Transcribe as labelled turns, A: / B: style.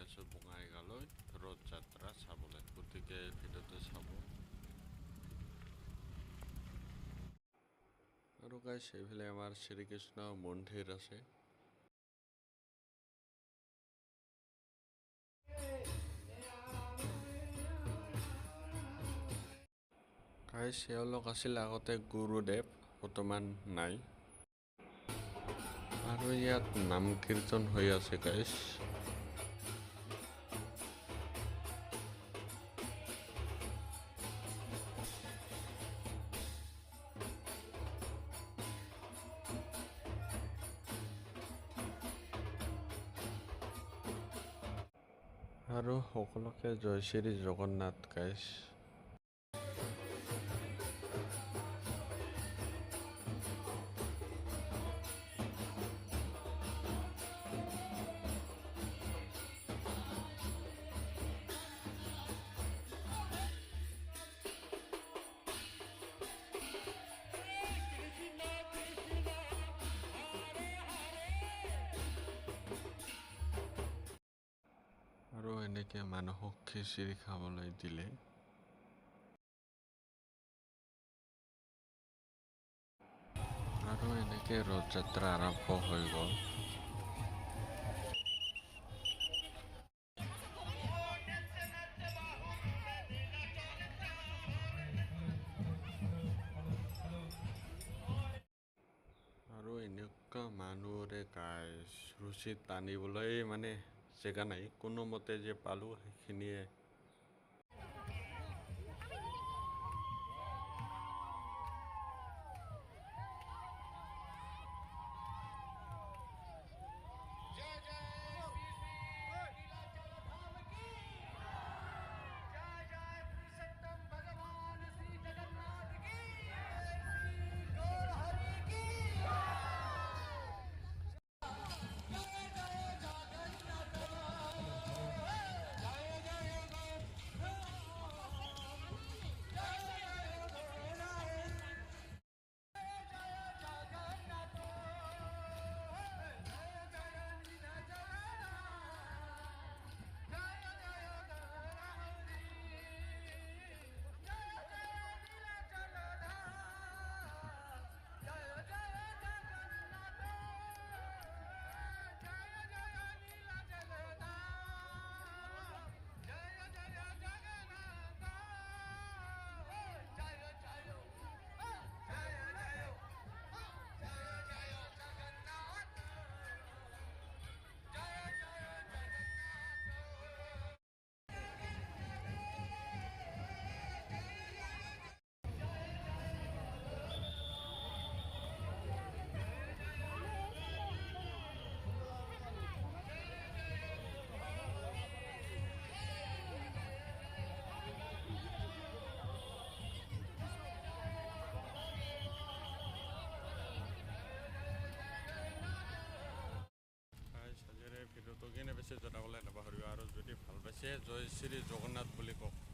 A: আছোঁ বঙাইগাঁৱলৈ ৰথ যাত্ৰা চাবলৈ, গতিকে ভিডিঅ'টো চাব। আৰু গাইছ এইফালে আমাৰ শ্ৰীকৃষ্ণ মন্দিৰ আছে। গাইছ এওঁলোক আছিল আগতে গুৰুদেৱ, বৰ্তমান নাই। আৰু ইয়াত নাম কীৰ্তন হৈ আছে গাইছ। আৰু সকলোকে জয় শ্ৰী জগন্নাথ গাইছ। আৰু এনেকে মানুহক খিচিৰি খাবলৈ দিলে। আৰু এনেকে ৰথ যাত্ৰা আৰম্ভ হৈ গ'ল। আৰু এনেকুৱা মানুহৰে গাইছ ৰছী টানিবলৈ মানে জেগা নাই, কোনোমতে যে পালোঁ সেইখিনিয়ে। ভিডিঅ'টো কেনে পাইছে জনাবলৈ নাপাহৰিব, আৰু যদি ভাল পাইছে জয় শ্ৰী জগন্নাথ বুলি কওক।